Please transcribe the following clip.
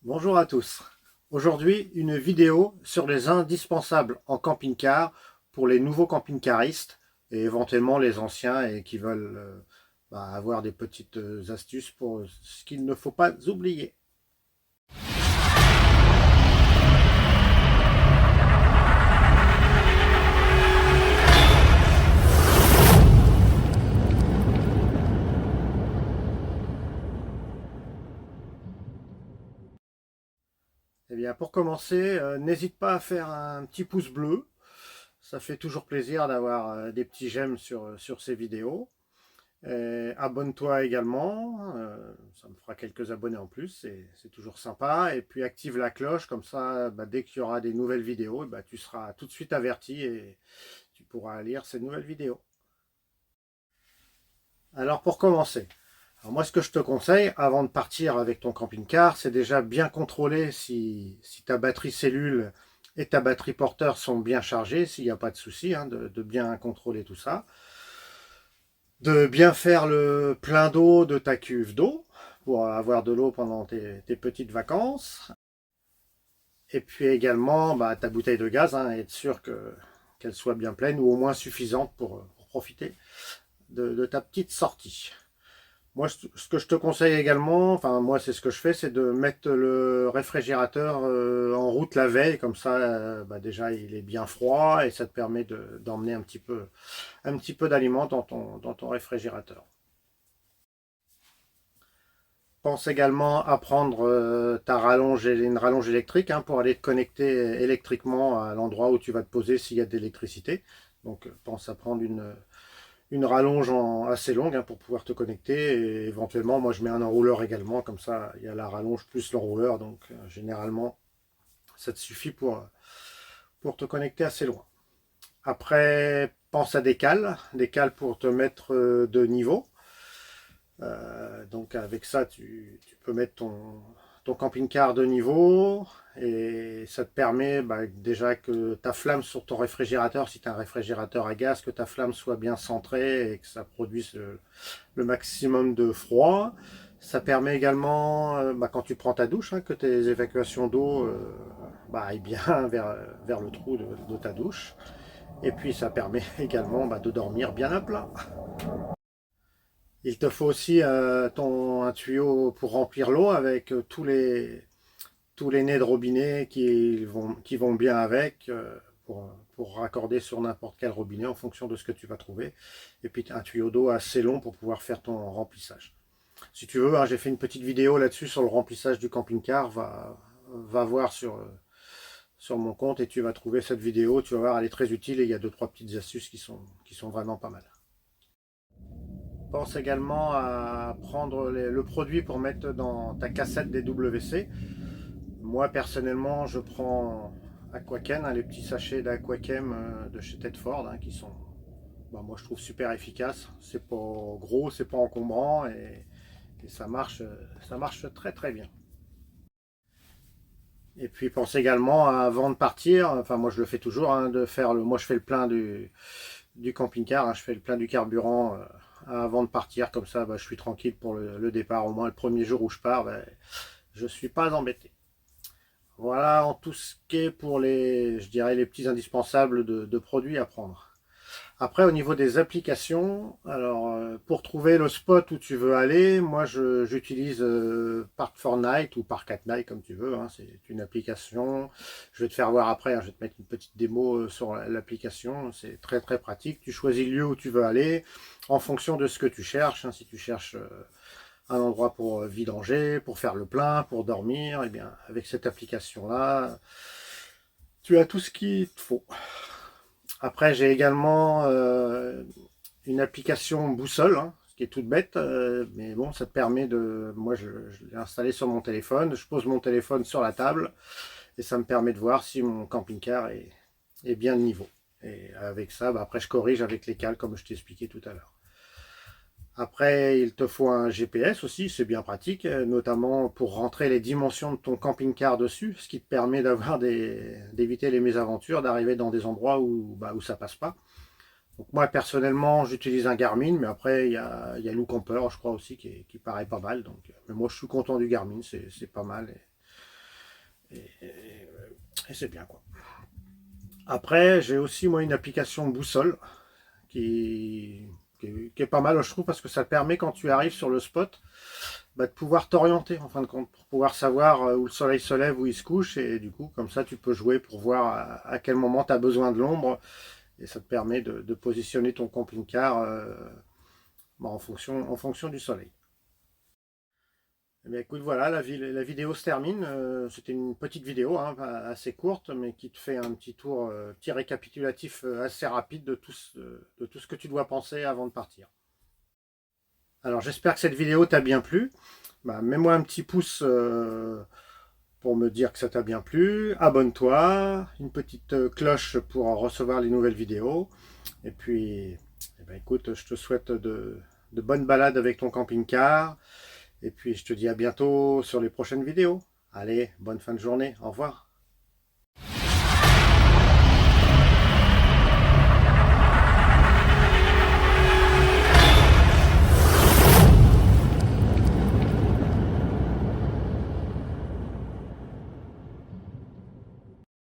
Bonjour à tous. Aujourd'hui, une vidéo sur les indispensables en camping-car pour les nouveaux camping-caristes et éventuellement les anciens et qui veulent avoir des petites astuces pour ce qu'il ne faut pas oublier. Eh bien, pour commencer, n'hésite pas à faire un petit pouce bleu. Ça fait toujours plaisir d'avoir des petits j'aime sur ces vidéos. Abonne-toi également, ça me fera quelques abonnés en plus, c'est toujours sympa. Et puis active la cloche, comme ça, dès qu'il y aura des nouvelles vidéos, tu seras tout de suite averti et tu pourras lire ces nouvelles vidéos. Alors pour commencer, alors moi ce que je te conseille avant de partir avec ton camping-car, c'est déjà bien contrôler si ta batterie cellule et ta batterie porteur sont bien chargées, s'il n'y a pas de souci, hein, de bien contrôler tout ça. De bien faire le plein d'eau de ta cuve d'eau pour avoir de l'eau pendant tes petites vacances. Et puis également ta bouteille de gaz, hein, être sûr qu'elle soit bien pleine ou au moins suffisante pour profiter de ta petite sortie. Moi, ce que je te conseille également, enfin moi c'est ce que je fais, c'est de mettre le réfrigérateur en route la veille, comme ça déjà il est bien froid et ça te permet d'emmener un petit peu d'aliments dans ton réfrigérateur. Pense également à prendre ta rallonge, une rallonge électrique pour aller te connecter électriquement à l'endroit où tu vas te poser s'il y a de l'électricité. Donc pense à prendre une rallonge assez longue pour pouvoir te connecter. Et éventuellement, moi je mets un enrouleur également, comme ça il y a la rallonge plus l'enrouleur. Donc généralement, ça te suffit pour te connecter assez loin. Après, pense à des cales pour te mettre de niveau. Donc avec ça, tu peux mettre ton camping-car de niveau et ça te permet déjà que ta flamme sur ton réfrigérateur, si tu as un réfrigérateur à gaz, que ta flamme soit bien centrée et que ça produise le maximum de froid. Ça permet également, quand tu prends ta douche, que tes évacuations d'eau aillent bien vers le trou de ta douche. Et puis ça permet également de dormir bien à plat. Il te faut aussi un tuyau pour remplir l'eau avec tous les nez de robinet qui vont bien avec pour raccorder sur n'importe quel robinet en fonction de ce que tu vas trouver. Et puis un tuyau d'eau assez long pour pouvoir faire ton remplissage. Si tu veux, j'ai fait une petite vidéo là-dessus sur le remplissage du camping-car. Va voir sur mon compte et tu vas trouver cette vidéo. Tu vas voir, elle est très utile et il y a deux, trois petites astuces qui sont vraiment pas mal. Pense également à prendre le produit pour mettre dans ta cassette des WC. Moi personnellement je prends Aquachem, les petits sachets d'Aquachem de chez Tedford qui sont, moi je trouve super efficaces. C'est pas gros, c'est pas encombrant et ça marche très très bien. Et puis pense également avant de partir, enfin moi je le fais toujours, moi je fais le plein du camping-car, je fais le plein du carburant avant de partir, comme ça je suis tranquille pour le départ, au moins le premier jour où je pars, je ne suis pas embêté. Voilà en tout ce qui est pour je dirais, les petits indispensables de produits à prendre. Après, au niveau des applications, alors pour trouver le spot où tu veux aller, moi j'utilise Park Fortnite ou Park at Night comme tu veux. C'est une application. Je vais te faire voir après, je vais te mettre une petite démo sur l'application. C'est très très pratique. Tu choisis le lieu où tu veux aller en fonction de ce que tu cherches. Si tu cherches un endroit pour vidanger, pour faire le plein, pour dormir, et bien avec cette application-là, tu as tout ce qu'il te faut. Après, j'ai également une application boussole, ce qui est toute bête, mais bon, ça te permet de... Moi, je l'ai installé sur mon téléphone, je pose mon téléphone sur la table, et ça me permet de voir si mon camping-car est bien de niveau. Et avec ça, après, je corrige avec les cales, comme je t'ai expliqué tout à l'heure. Après, il te faut un GPS aussi, c'est bien pratique, notamment pour rentrer les dimensions de ton camping-car dessus, ce qui te permet d'éviter les mésaventures, d'arriver dans des endroits où ça passe pas. Donc moi, personnellement, j'utilise un Garmin, mais après, il y a Look Camper, je crois aussi, qui paraît pas mal. Donc, mais moi, je suis content du Garmin, c'est pas mal. Et c'est bien quoi. Après, j'ai aussi moi une application boussole qui est pas mal, je trouve, parce que ça te permet quand tu arrives sur le spot, bah, de pouvoir t'orienter en fin de compte, pour pouvoir savoir où le soleil se lève, où il se couche, et du coup, comme ça, tu peux jouer pour voir à quel moment tu as besoin de l'ombre, et ça te permet de positionner ton camping-car bah, en fonction du soleil. Eh bien, écoute, voilà, la vidéo se termine. C'était une petite vidéo, hein, assez courte, mais qui te fait un petit tour, petit récapitulatif assez rapide de tout ce que tu dois penser avant de partir. Alors, j'espère que cette vidéo t'a bien plu. Bah, mets-moi un petit pouce pour me dire que ça t'a bien plu. Abonne-toi, une petite cloche pour recevoir les nouvelles vidéos. Et puis, eh ben, écoute, je te souhaite de bonnes balades avec ton camping-car. Et puis, je te dis à bientôt sur les prochaines vidéos. Allez, bonne fin de journée. Au revoir.